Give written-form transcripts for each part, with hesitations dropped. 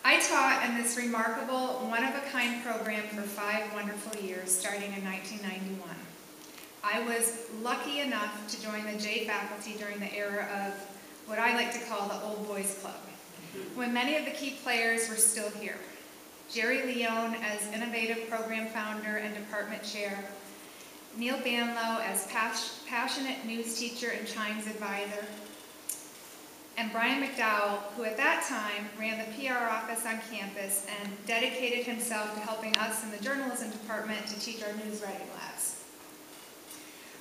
I taught in this remarkable, one-of-a-kind program for 5 wonderful years, starting in 1991. I was lucky enough to join the J faculty during the era of what I like to call the Old Boys Club, when many of the key players were still here. Jerry Leone as innovative program founder and department chair, Neil Banlow as passionate news teacher and Chimes advisor, and Brian McDowell, who at that time ran the PR office on campus and dedicated himself to helping us in the journalism department to teach our news writing labs.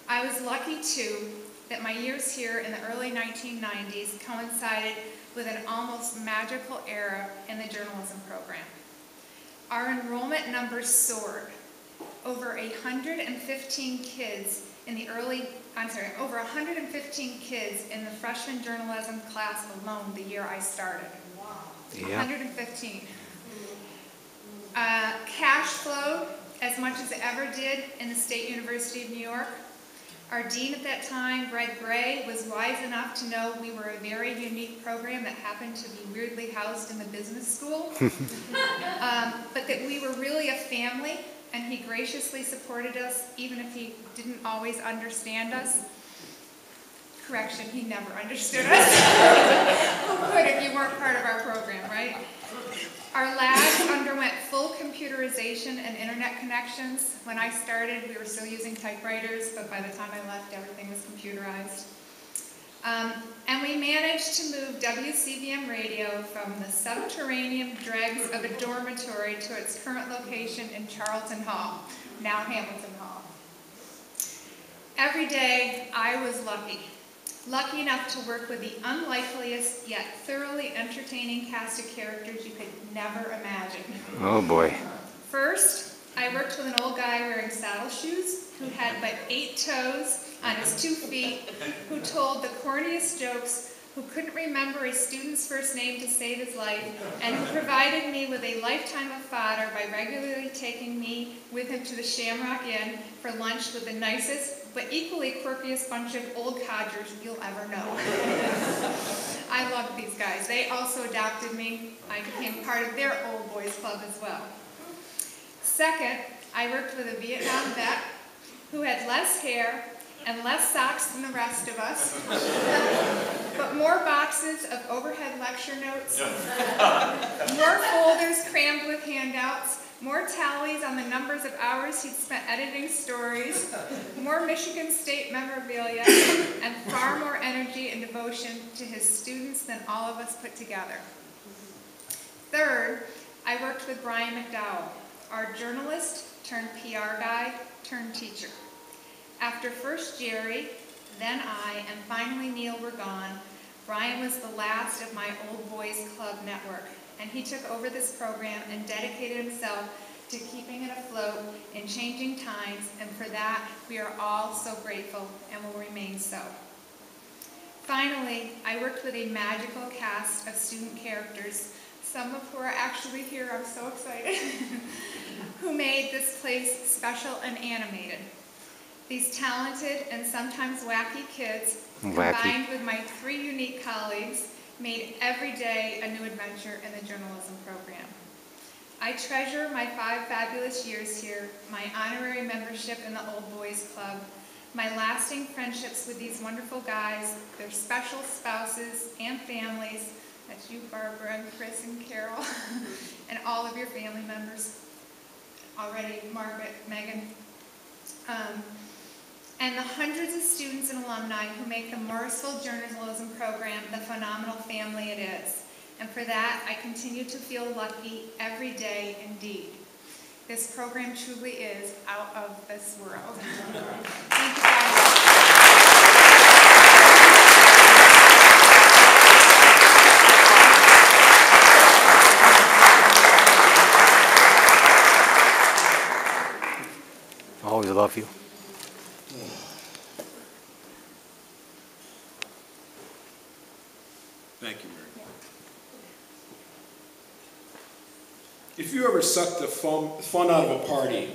I was lucky too that my years here in the early 1990s coincided with an almost magical era in the journalism program. Our enrollment numbers soared. Over 115 kids in the over 115 kids in the freshman journalism class alone the year I started. Wow. Yeah. 115. Cash flowed as much as it ever did in the State University of New York. Our dean at that time, Greg Gray, was wise enough to know we were a very unique program that happened to be weirdly housed in the business school, but that we were really a family, and he graciously supported us even if he didn't always understand us. Correction, he never understood us. Who could if you weren't part of our program, right? Our labs underwent full computerization and internet connections. When I started, we were still using typewriters, but by the time I left, everything was computerized. And we managed to move WCVM radio from the subterranean dregs of a dormitory to its current location in Charlton Hall, now Hamilton Hall. Every day, I was lucky enough to work with the unlikeliest yet thoroughly entertaining cast of characters you could never imagine. Oh boy. First, I worked with an old guy wearing saddle shoes who had but 8 toes on his 2 feet, who told the corniest jokes, who couldn't remember a student's first name to save his life, and who provided me with a lifetime of fodder by regularly taking me with him to the Shamrock Inn for lunch with the nicest but equally quirkiest bunch of old codgers you'll ever know. I loved these guys. They also adopted me. I became part of their Old Boys Club as well. Second, I worked with a Vietnam vet who had less hair and less socks than the rest of us, but more boxes of overhead lecture notes, more folders crammed with handouts, more tallies on the numbers of hours he'd spent editing stories, more Michigan State memorabilia, and far more energy and devotion to his students than all of us put together. Third, I worked with Brian McDowell, our journalist turned PR guy turned teacher. After first Jerry, then I, and finally Neil were gone, Brian was the last of my Old Boys Club network, and he took over this program and dedicated himself to keeping it afloat in changing times, and for that, we are all so grateful and will remain so. Finally, I worked with a magical cast of student characters, some of who are actually here, I'm so excited, who made this place special and animated. These talented and sometimes wacky kids, combined with my 3 unique colleagues, made every day a new adventure in the journalism program. I treasure my 5 fabulous years here, my honorary membership in the Old Boys Club, my lasting friendships with these wonderful guys, their special spouses and families, that's you, Barbara and Chris and Carol, and all of your family members, already Margaret, Megan, and the hundreds of students and alumni who make the Morrisville Journalism Program the phenomenal family it is. And for that, I continue to feel lucky every day indeed. This program truly is out of this world. Thank you guys. Always love you. Thank you, Mary. If you ever sucked the fun out of a party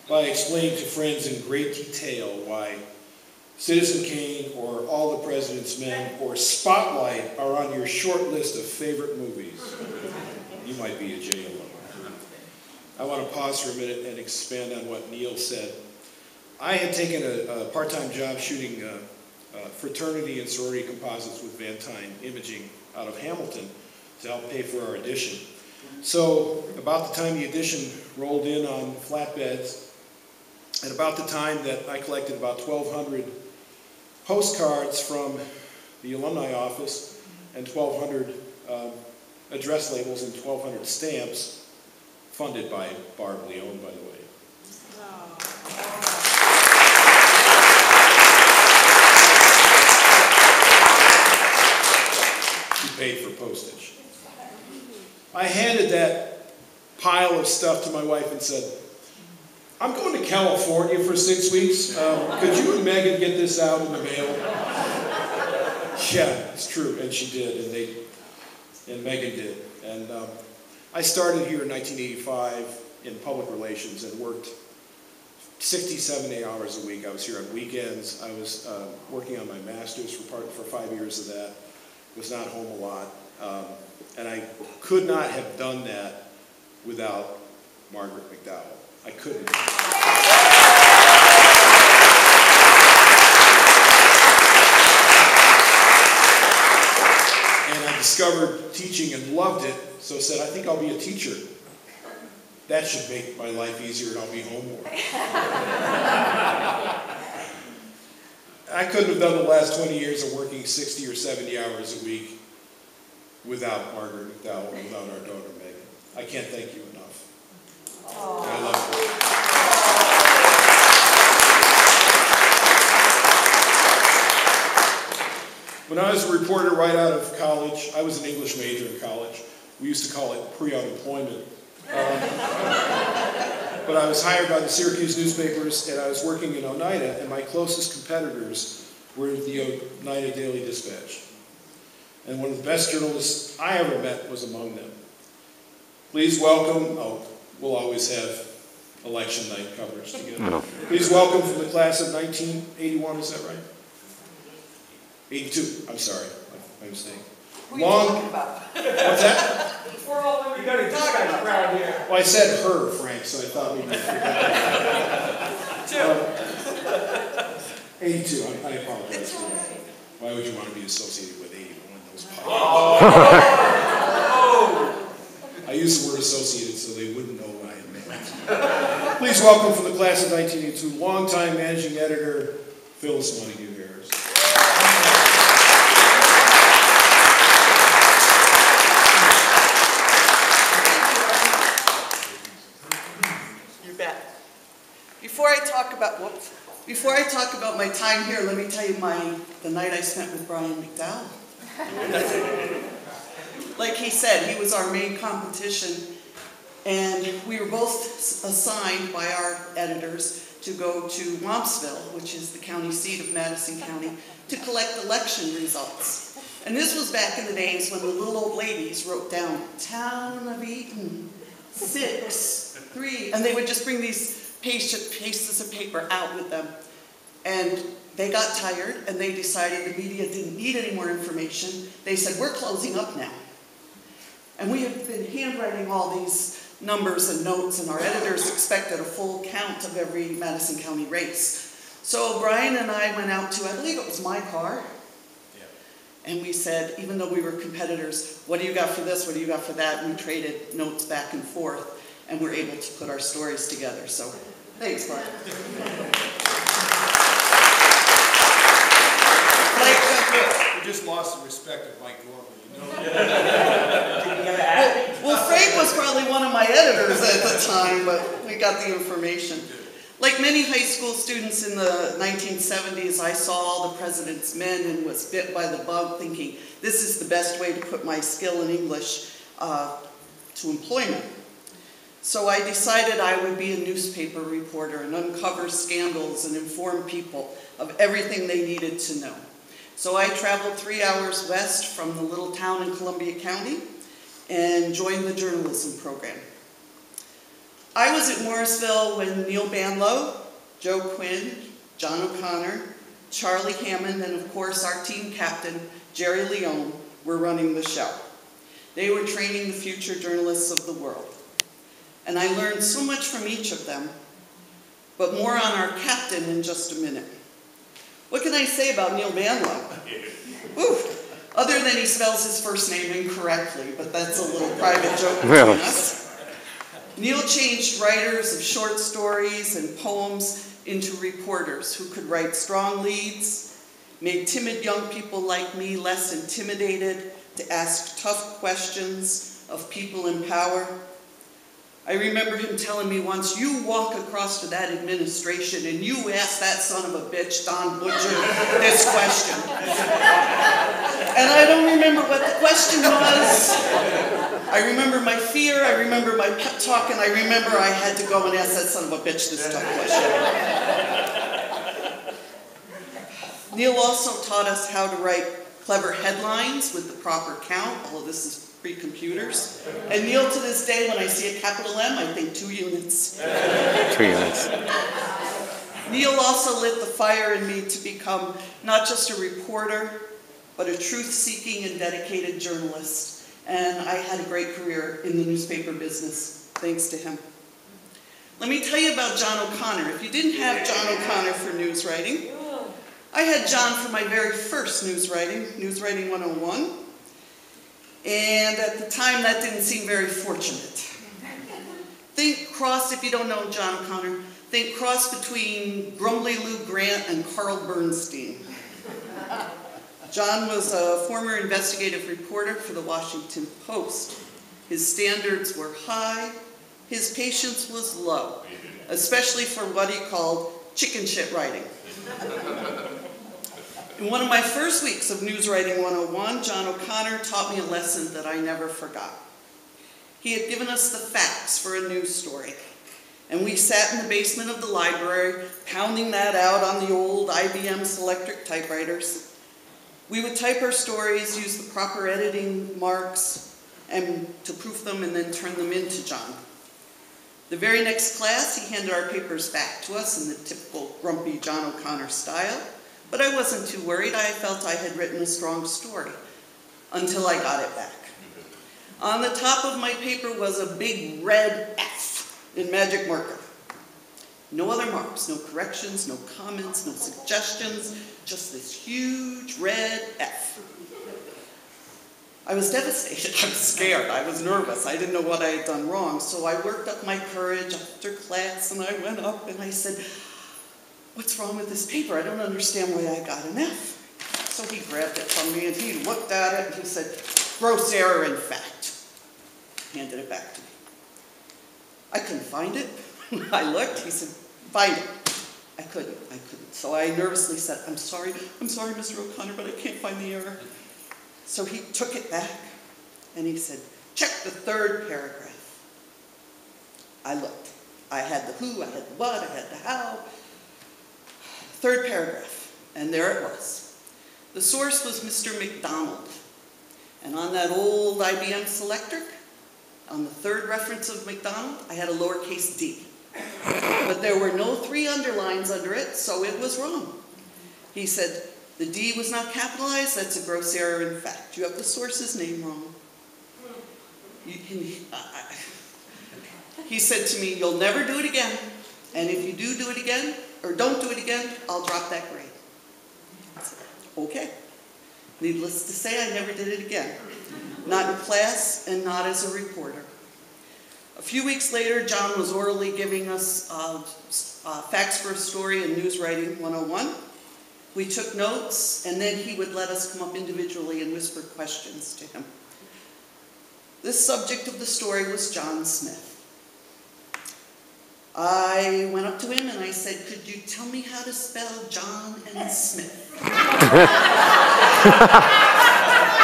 by explaining to friends in great detail why Citizen Kane or All the President's Men or Spotlight are on your short list of favorite movies, you might be a J alum. I want to pause for a minute and expand on what Neil said. I had taken a part-time job shooting fraternity and sorority composites with Van Tyne Imaging out of Hamilton to help pay for our audition. So about the time the audition rolled in on flatbeds, and about the time that I collected about 1,200 postcards from the alumni office and 1,200 address labels and 1,200 stamps, funded by Barb Leone, by the way. She paid for postage. I handed that pile of stuff to my wife and said, I'm going to California for 6 weeks. Could you and Megan get this out in the mail? Yeah, it's true, and she did, and Megan did. And I started here in 1985 in public relations and worked 60, 70 hours a week. I was here on weekends. I was working on my master's for 5 years of that. Was not home a lot. And I could not have done that without Margaret McDowell. I couldn't. And I discovered teaching and loved it, so said, I think I'll be a teacher. That should make my life easier and I'll be home more. I couldn't have done the last 20 years of working 60 or 70 hours a week without Margaret McDowell and without our daughter Megan. I can't thank you enough. And I love her. When I was a reporter right out of college, I was an English major in college. We used to call it pre-unemployment. But I was hired by the Syracuse newspapers, and I was working in Oneida, and my closest competitors were the Oneida Daily Dispatch. And one of the best journalists I ever met was among them. Please welcome, we'll always have election night coverage together. Please welcome from the class of 1981, is that right? 82, I'm sorry, my mistake. Who are you talking about? What's that? We're all women. You got a guy around here. Well, I said her, Frank, so I thought maybe. 82, I apologize for that. Why would you want to be associated with 81? Those I used the word associated so they wouldn't know what I had meant. Please welcome from the class of 1982, longtime managing editor, Phyllis Montague Harris. You're back. Before I talk about my time here, let me tell you the night I spent with Brian McDowell. Like he said, he was our main competition, and we were both assigned by our editors to go to Wampsville, which is the county seat of Madison County, to collect election results. And this was back in the days when the little old ladies wrote down, Town of Eaton, 6, 3, and they would just bring these pieces of paper out with them. And they got tired, and they decided the media didn't need any more information. They said, we're closing up now. And we have been handwriting all these numbers and notes, and our editors expected a full count of every Madison County race. So Brian and I went out to, I believe it was my car, and we said, even though we were competitors, what do you got for this, what do you got for that? And we traded notes back and forth, and we're able to put our stories together. So, thanks, Brian. You just lost the respect of Mike Gorman, you know? Well, Frank was probably one of my editors at the time, but we got the information. Like many high school students in the 1970s, I saw All the President's Men and was bit by the bug, thinking this is the best way to put my skill in English to employment. So I decided I would be a newspaper reporter and uncover scandals and inform people of everything they needed to know. So I traveled 3 hours west from the little town in Columbia County and joined the journalism program. I was at Morrisville when Neil Banlow, Joe Quinn, John O'Connor, Charlie Hammond, and of course our team captain, Jerry Leone, were running the show. They were training the future journalists of the world. And I learned so much from each of them, but more on our captain in just a minute. What can I say about Neil Banlow? Whew. Other than he spells his first name incorrectly, but that's a little private joke between us. Neil changed writers of short stories and poems into reporters who could write strong leads, made timid young people like me less intimidated to ask tough questions of people in power. I remember him telling me once, you walk across to that administration and you ask that son of a bitch, Don Butcher, this question. And I don't remember what the question was. I remember my fear, I remember my pep talk, and I remember I had to go and ask that son of a bitch this tough question. Neil also taught us how to write clever headlines with the proper count. All of this is pre-computers. And Neil, to this day, when I see a capital M, I think 2 units. 2 units. Neil also lit the fire in me to become not just a reporter, but a truth-seeking and dedicated journalist. And I had a great career in the newspaper business, thanks to him. Let me tell you about John O'Connor. If you didn't have John O'Connor for news writing, I had John for my very first News Writing 101. And at the time, that didn't seem very fortunate. Think cross, if you don't know John O'Connor, think cross between Grumbly Lou Grant and Carl Bernstein. John was a former investigative reporter for the Washington Post. His standards were high, his patience was low, especially for what he called chicken shit writing. In one of my first weeks of News Writing 101, John O'Connor taught me a lesson that I never forgot. He had given us the facts for a news story, and we sat in the basement of the library, pounding that out on the old IBM Selectric typewriters. We would type our stories, use the proper editing marks, and to proof them and then turn them into John. The very next class, he handed our papers back to us in the typical grumpy John O'Connor style. But I wasn't too worried. I felt I had written a strong story until I got it back. On the top of my paper was a big red F in magic marker. No other marks, no corrections, no comments, no suggestions, just this huge red F. I was devastated. I was scared. I was nervous. I didn't know what I had done wrong. So I worked up my courage after class, and I went up and I said, what's wrong with this paper? I don't understand why I got an F. So he grabbed it from me and he looked at it and he said, gross error in fact. Handed it back to me. I couldn't find it. I looked, he said, find it. I couldn't. So I nervously said, I'm sorry, Mr. O'Connor, but I can't find the error. So he took it back and he said, check the third paragraph. I looked. I had the who, I had the what, I had the how. Third paragraph, and there it was. The source was Mr. McDonald. And on that old IBM Selectric, on the third reference of McDonald, I had a lowercase d. But there were no 3 underlines under it, so it was wrong. He said, the D was not capitalized, that's a gross error in fact. You have the source's name wrong. He said to me, you'll never do it again, and if you do it again, or don't do it again, I'll drop that grade. I said, okay. Needless to say, I never did it again. Not in class and not as a reporter. A few weeks later, John was orally giving us facts for a story and news writing 101. We took notes, and then he would let us come up individually and whisper questions to him. This subject of the story was John Smith. I went up to him and I said, could you tell me how to spell John and Smith?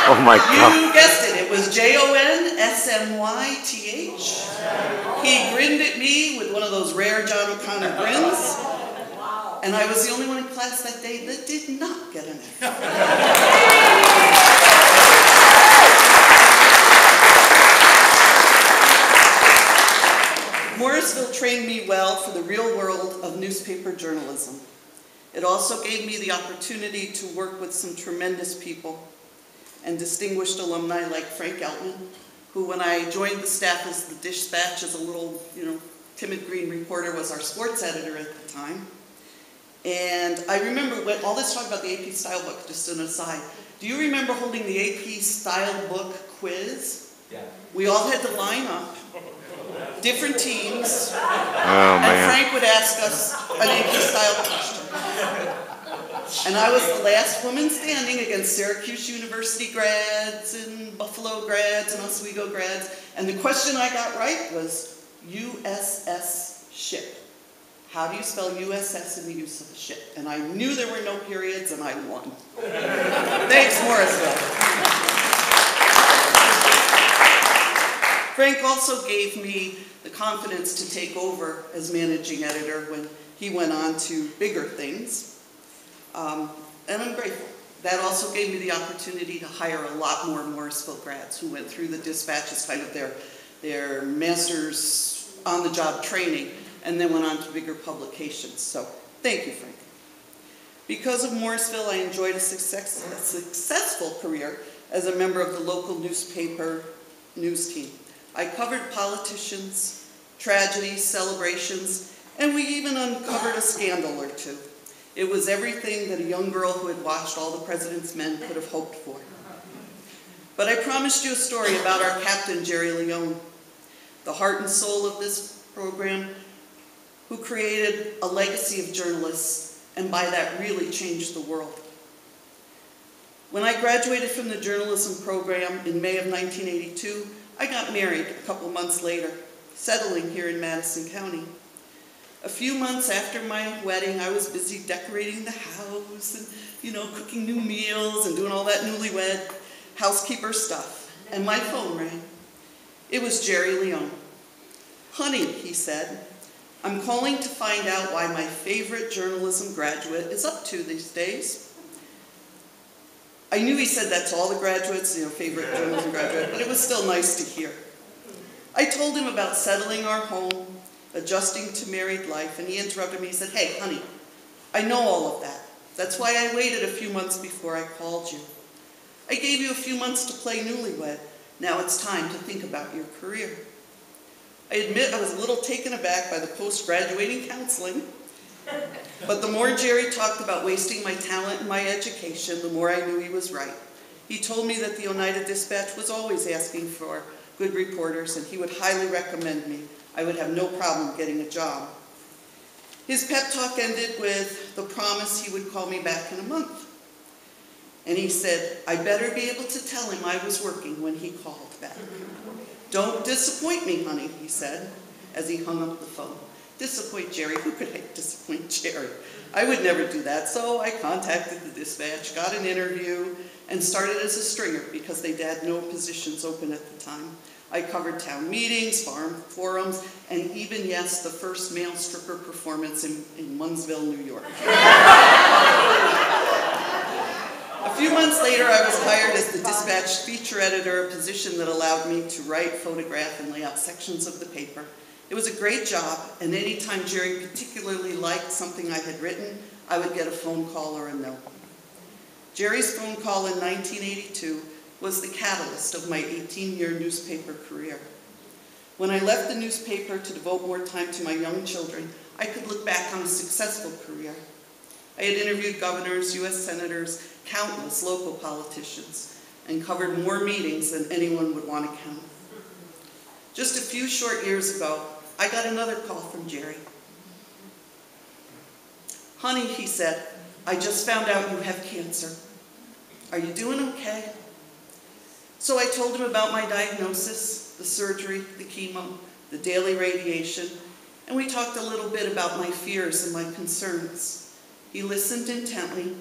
Oh my God. You guessed it, it was Jonsmyth. He grinned at me with one of those rare John O'Connor grins. And I was the only one in class that day that did not get an F. Morrisville trained me well for the real world of newspaper journalism. It also gave me the opportunity to work with some tremendous people and distinguished alumni like Frank Eltman, who when I joined the staff as the Dispatch as a little, timid green reporter was our sports editor at the time. And I remember when all this talk about the AP Style Book, just an aside. Do you remember holding the AP Style Book quiz? Yeah. We all had to line up, different teams, Oh, and man. Frank would ask us an AP Style question. And I was the last woman standing against Syracuse University grads and Buffalo grads and Oswego grads. And the question I got right was USS ship. How do you spell USS in the use of a ship? And I knew there were no periods, and I won. Thanks, Morrisville. Frank also gave me the confidence to take over as managing editor when he went on to bigger things. And I'm grateful. That also gave me the opportunity to hire a lot more Morrisville grads who went through the Dispatch as kind of their master's on-the-job training, and then went on to bigger publications. So thank you, Frank. Because of Morrisville, I enjoyed a successful career as a member of the local newspaper news team. I covered politicians, tragedies, celebrations, and we even uncovered a scandal or two. It was everything that a young girl who had watched All the President's Men could have hoped for. But I promised you a story about our captain, Jerry Leone, the heart and soul of this program, who created a legacy of journalists, and by that really changed the world. When I graduated from the journalism program in May of 1982, I got married a couple months later, settling here in Madison County. A few months after my wedding, I was busy decorating the house and, cooking new meals and doing all that newlywed housekeeper stuff. And my phone rang. It was Jerry Leone. Honey, he said, I'm calling to find out why my favorite journalism graduate is up to these days. I knew he said that to all the graduates, favorite journalism graduate, but it was still nice to hear. I told him about settling our home, adjusting to married life, and he interrupted me. He said, hey, honey, I know all of that. That's why I waited a few months before I called you. I gave you a few months to play newlywed. Now it's time to think about your career. I admit I was a little taken aback by the post-graduating counseling, but the more Jerry talked about wasting my talent and my education, the more I knew he was right. He told me that the Oneida Dispatch was always asking for good reporters, and he would highly recommend me. I would have no problem getting a job. His pep talk ended with the promise he would call me back in a month. And he said, I better be able to tell him I was working when he called back. Don't disappoint me, honey, he said, as he hung up the phone. Disappoint Jerry? Who could disappoint Jerry? I would never do that, so I contacted the dispatch, got an interview, and started as a stringer because they had no positions open at the time. I covered town meetings, farm forums, and even, yes, the first male stripper performance in Munnsville, New York. A few months later, I was hired as the dispatch feature editor, a position that allowed me to write, photograph, and lay out sections of the paper. It was a great job, and anytime Jerry particularly liked something I had written, I would get a phone call or a note. Jerry's phone call in 1982 was the catalyst of my 18-year newspaper career. When I left the newspaper to devote more time to my young children, I could look back on a successful career. I had interviewed governors, U.S. senators, countless local politicians, and covered more meetings than anyone would want to count. Just a few short years ago, I got another call from Jerry. "Honey," he said, "I just found out you have cancer. Are you doing okay?" So I told him about my diagnosis, the surgery, the chemo, the daily radiation, and we talked a little bit about my fears and my concerns. He listened intently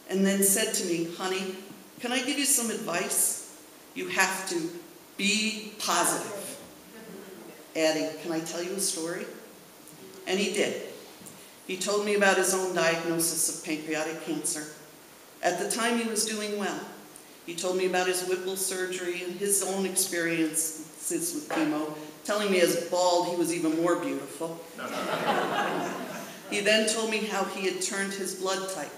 and then said to me, "Honey, can I give you some advice? You have to be positive." Adding, "Can I tell you a story?" And he did. He told me about his own diagnosis of pancreatic cancer. At the time, he was doing well. He told me about his Whipple surgery and his own experiences with chemo, telling me as bald he was even more beautiful. He then told me how he had turned his blood type,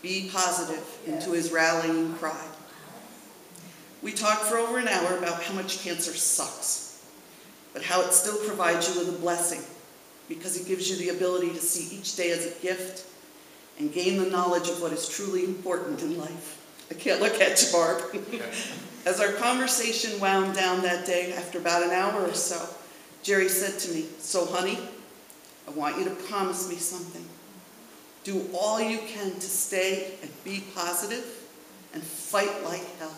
be positive, into his rallying cry. We talked for over an hour about how much cancer sucks, but how it still provides you with a blessing because it gives you the ability to see each day as a gift and gain the knowledge of what is truly important in life. I can't look at you, Barb. As our conversation wound down that day, after about an hour or so, Jerry said to me, "So, honey, I want you to promise me something. Do all you can to stay and be positive and fight like hell."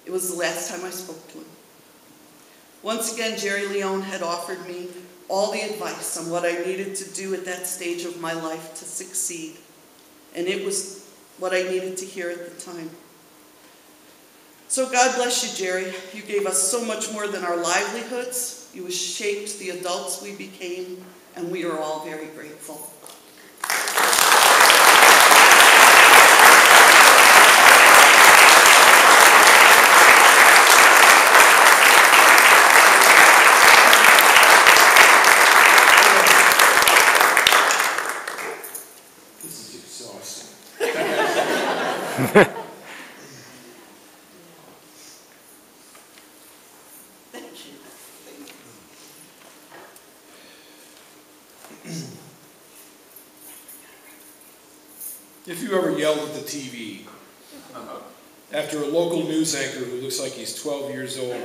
It was the last time I spoke to him. Once again, Jerry Leone had offered me all the advice on what I needed to do at that stage of my life to succeed. And it was what I needed to hear at the time. So God bless you, Jerry. You gave us so much more than our livelihoods. You shaped the adults we became, and we are all very grateful. If you ever yelled at the TV after a local news anchor who looks like he's 12 years old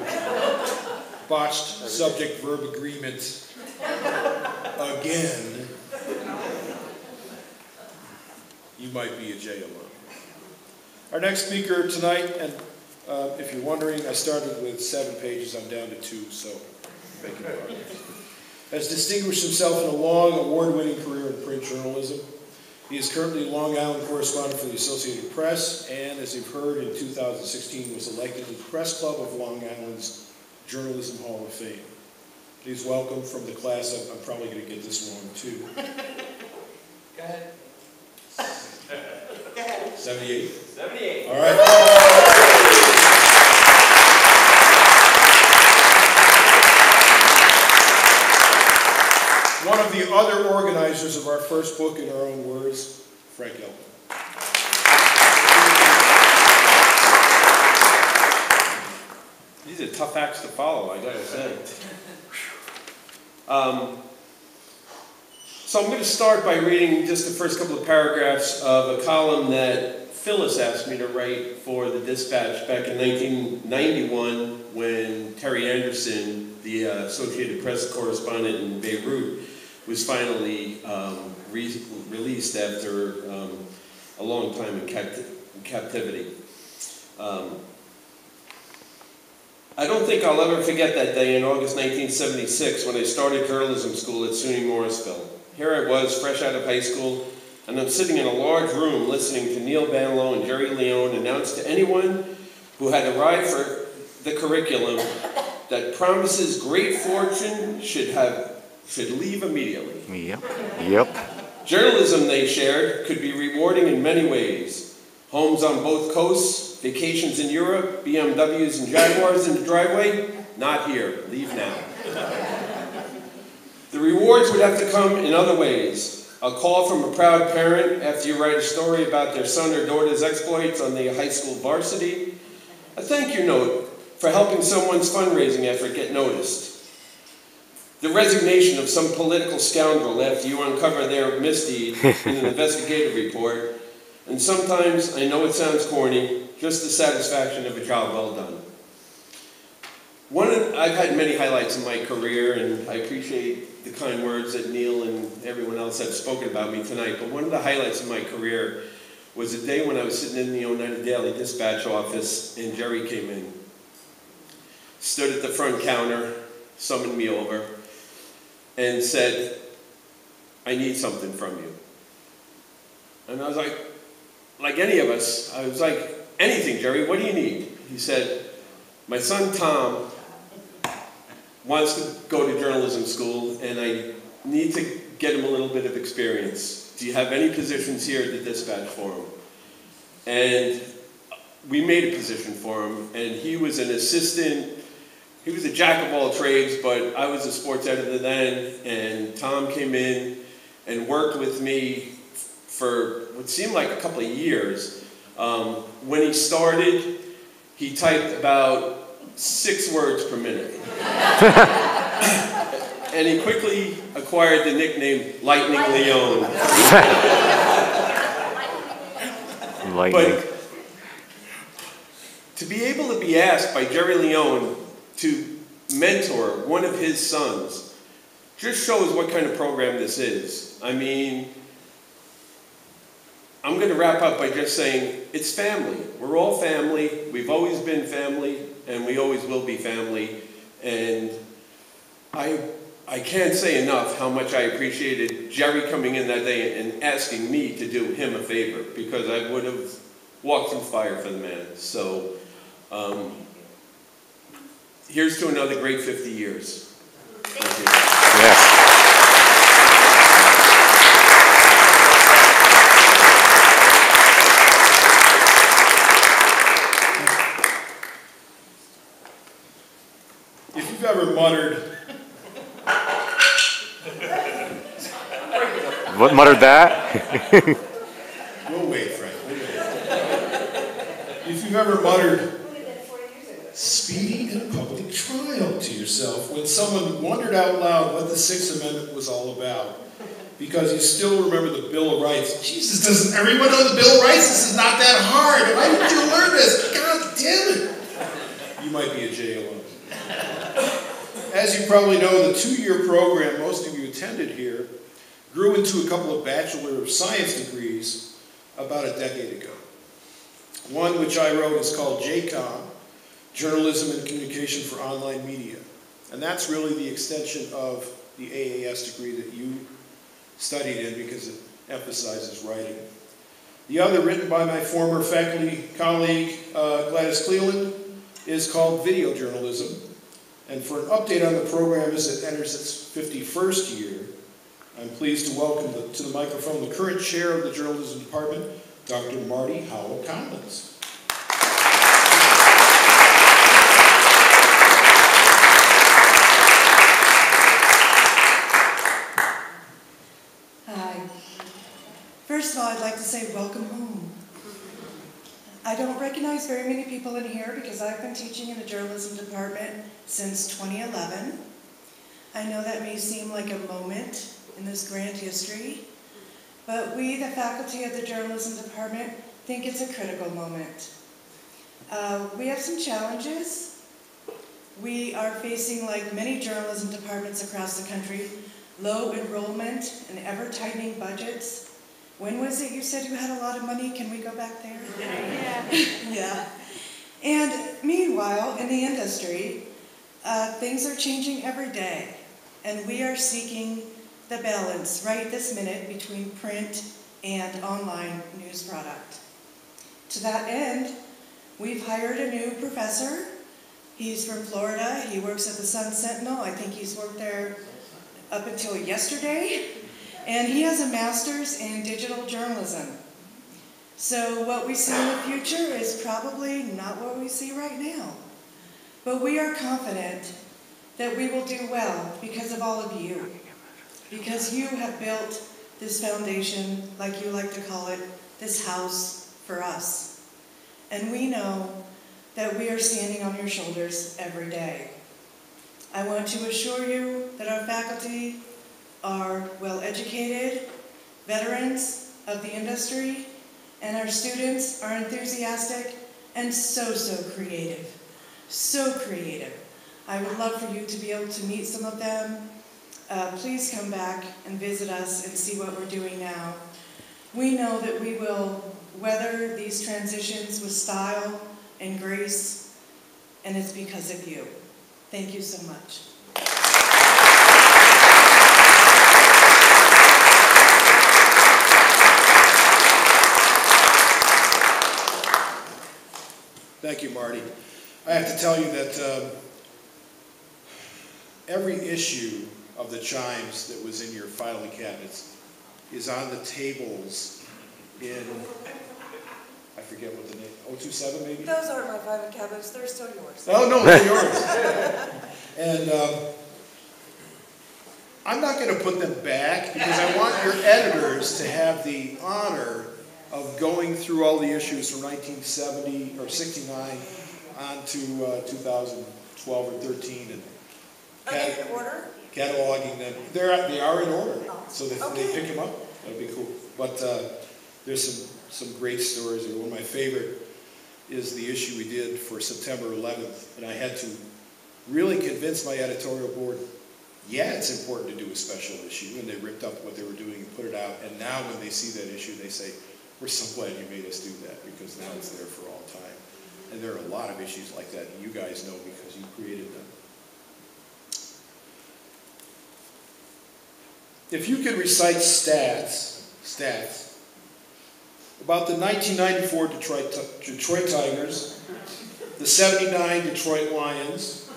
botched subject-verb agreement again, you might be a J alum. Our next speaker tonight, and if you're wondering, I started with 7 pages, I'm down to 2, so thank you. Has distinguished himself in a long, award-winning career in print journalism. He is currently a Long Island correspondent for the Associated Press, and as you've heard, in 2016 was elected to the Press Club of Long Island's Journalism Hall of Fame. Please welcome from the class of, I'm probably going to get this wrong too. Go ahead. 78? 78. All right. One of the other organizers of our first book, in our own words, Frank Elton. These are tough acts to follow, I gotta say. So I'm going to start by reading just the first couple of paragraphs of a column that Phyllis asked me to write for the Dispatch back in 1991 when Terry Anderson, the Associated Press correspondent in Beirut, was finally released after a long time in captivity. I don't think I'll ever forget that day in August 1976 when I started journalism school at SUNY Morrisville. Here I was, fresh out of high school, and I'm sitting in a large room listening to Neil Banlow and Jerry Leone announce to anyone who had arrived for the curriculum that promises great fortune should leave immediately. Yep. Journalism, they shared, could be rewarding in many ways. Homes on both coasts, vacations in Europe, BMWs and Jaguars in the driveway, not here, leave now. The rewards would have to come in other ways. A call from a proud parent after you write a story about their son or daughter's exploits on the high school varsity. A thank you note for helping someone's fundraising effort get noticed. The resignation of some political scoundrel after you uncover their misdeed in an investigative report. And sometimes, I know it sounds corny, just the satisfaction of a job well done. I've had many highlights in my career, and I appreciate the kind words that Neil and everyone else have spoken about me tonight, but one of the highlights of my career was a day when I was sitting in the Oneida Daily Dispatch office, and Jerry came in. Stood at the front counter, summoned me over, and said, "I need something from you." And I was like any of us, I was like, "Anything, Jerry, what do you need?" He said, "My son Tom wants to go to journalism school, and I need to get him a little bit of experience. Do you have any positions here at the Dispatch for him?" And we made a position for him, and he was an assistant. He was a jack of all trades, but I was a sports editor then, and Tom came in and worked with me for what seemed like a couple of years. When he started, he typed about 6 words per minute. And he quickly acquired the nickname Lightning Leone. Lightning. But to be able to be asked by Jerry Leone to mentor one of his sons just shows what kind of program this is. I mean, I'm going to wrap up by just saying it's family. We're all family. We've always been family, and we always will be family. And I can't say enough how much I appreciated Jerry coming in that day and asking me to do him a favor, because I would have walked through fire for the man. So here's to another great 50 years. Thank you. Yes. If you've ever muttered, What muttered that? we'll wait, Frank, we'll wait. If you've ever muttered, "speedy and public trial" to yourself when someone wondered out loud what the Sixth Amendment was all about, because you still remember the Bill of Rights. Jesus, doesn't everyone know the Bill of Rights? This is not that hard. Why didn't you learn this? God damn it. You might be a JLO. As you probably know, the 2-year program most of you attended here grew into a couple of Bachelor of Science degrees about a decade ago. One which I wrote is called JCOM, Journalism and Communication for Online Media. And that's really the extension of the AAS degree that you studied in, because it emphasizes writing. The other, written by my former faculty colleague, Gladys Cleland, is called Video Journalism. And for an update on the program as it enters its 51st year, I'm pleased to welcome to the microphone the current chair of the journalism department, Dr. Marty Howell Collins. Hi. First of all, I'd like to say welcome home. I don't recognize very many people in here because I've been teaching in the journalism department since 2011. I know that may seem like a moment in this grand history, but we, the faculty of the journalism department, think it's a critical moment. We have some challenges. We are facing, like many journalism departments across the country, low enrollment and ever-tightening budgets. When was it you said you had a lot of money? Can we go back there? Yeah. Yeah. And meanwhile, in the industry, things are changing every day, and we are seeking the balance right this minute between print and online news product. To that end, we've hired a new professor. He's from Florida. He works at the Sun Sentinel. I think he's worked there up until yesterday. And he has a master's in digital journalism. So what we see in the future is probably not what we see right now. But we are confident that we will do well because of all of you. Because you have built this foundation, like you like to call it, this house for us. And we know that we are standing on your shoulders every day. I want to assure you that our faculty are well-educated, veterans of the industry, and our students are enthusiastic and so creative. So creative. I would love for you to be able to meet some of them. Please come back and visit us and see what we're doing now. We know that we will weather these transitions with style and grace, and it's because of you. Thank you so much. Thank you, Marty. I have to tell you that every issue of the Chimes that was in your filing cabinets is on the tables in, I forget what the name, 027 maybe? Those aren't my private cabinets, they're still yours. Oh, no, they're yours. And I'm not going to put them back because I want your editors to have the honor of going through all the issues from 1970 or 69 on to 2012 or 13 and Are they in order? cataloging them. They are in order, so that they pick them up. That'd be cool. But there's some great stories. One of my favorite is the issue we did for September 11th, and I had to really convince my editorial board, yeah, it's important to do a special issue, and they ripped up what they were doing and put it out, and now when they see that issue, they say, we're so glad you made us do that, because now it's there for all time. And there are a lot of issues like that, and you guys know because you created them. If you could recite stats about the 1994 Detroit Tigers, the 79 Detroit Lions,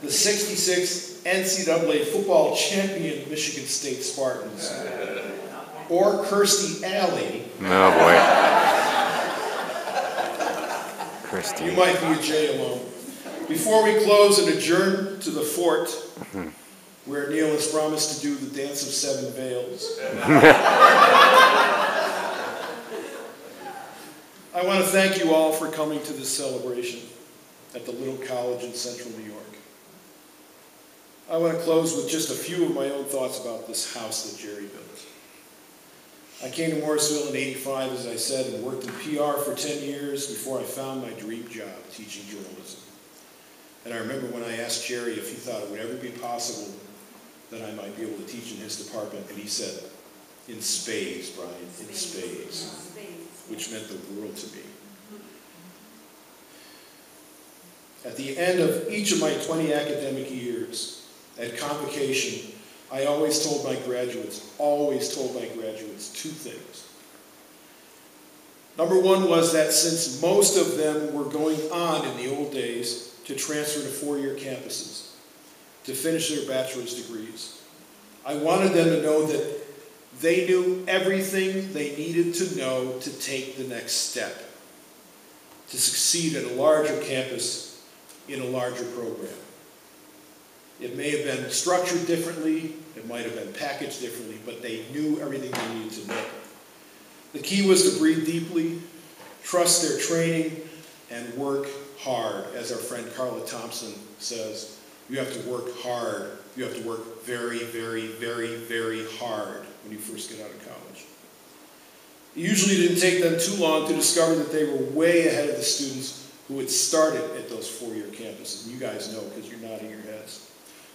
the 66 NCAA football champion Michigan State Spartans, or Kirstie Alley. Oh boy. Kirstie. You might be a J alone. Before we close and adjourn to the fort, where Neil has promised to do the Dance of Seven Veils, I want to thank you all for coming to this celebration at the Little College in Central New York. I want to close with just a few of my own thoughts about this house that Jerry built. I came to Morrisville in '85, as I said, and worked in PR for 10 years before I found my dream job, teaching journalism. And I remember when I asked Jerry if he thought it would ever be possible that I might be able to teach in his department, and he said, in spades, Brian, in spades, which meant the world to me. At the end of each of my 20 academic years, at convocation, I always told my graduates two things. Number one was that since most of them were going on in the old days to transfer to four-year campuses to finish their bachelor's degrees, I wanted them to know that they knew everything they needed to know to take the next step, to succeed at a larger campus in a larger program. It may have been structured differently, it might have been packaged differently, but they knew everything they needed to know. The key was to breathe deeply, trust their training, and work hard. As our friend Carla Thompson says, you have to work hard. You have to work very, very, very, very hard when you first get out of college. It usually didn't take them too long to discover that they were way ahead of the students who had started at those four-year campuses. And you guys know because you're nodding your heads.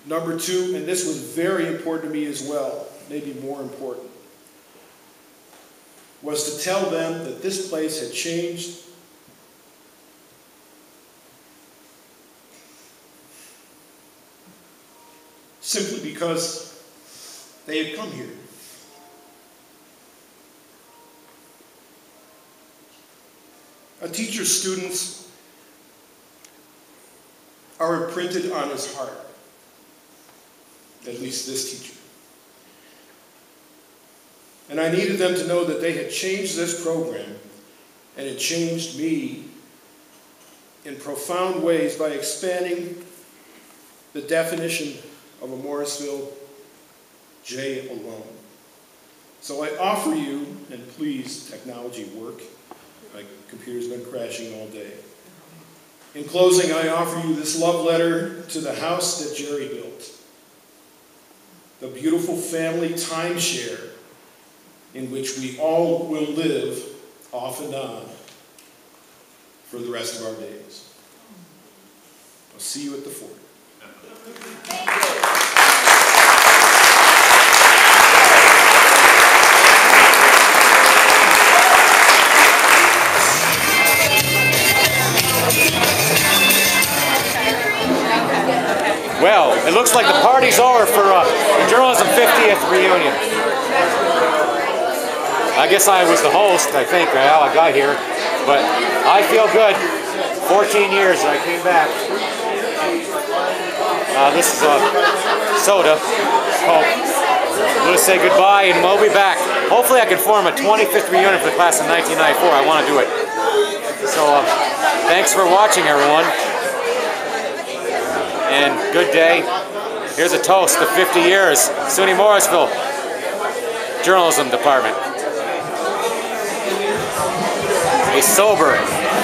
Number two, and this was very important to me as well, maybe more important, was to tell them that this place had changed simply because they had come here. A teacher's students are imprinted on his heart, at least this teacher. And I needed them to know that they had changed this program, and it changed me in profound ways by expanding the definition of a Morrisville J alone. So I offer you, and please, technology work. My computer's been crashing all day. In closing, I offer you this love letter to the house that Jerry built. The beautiful family timeshare in which we all will live off and on for the rest of our days. I'll see you at the fort. Well, it looks like the party's over for the Journalism 50th reunion. I guess I was the host, I think, how I got here. But I feel good. 14 years I came back. This is a soda, Coke. I'm going to say goodbye and we'll be back. Hopefully I can form a 25th reunion for the class of 1994. I want to do it. So thanks for watching, everyone. And good day. Here's a toast to 50 years. SUNY Morrisville Journalism Department. A sober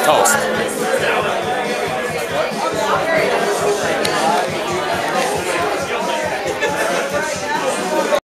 toast.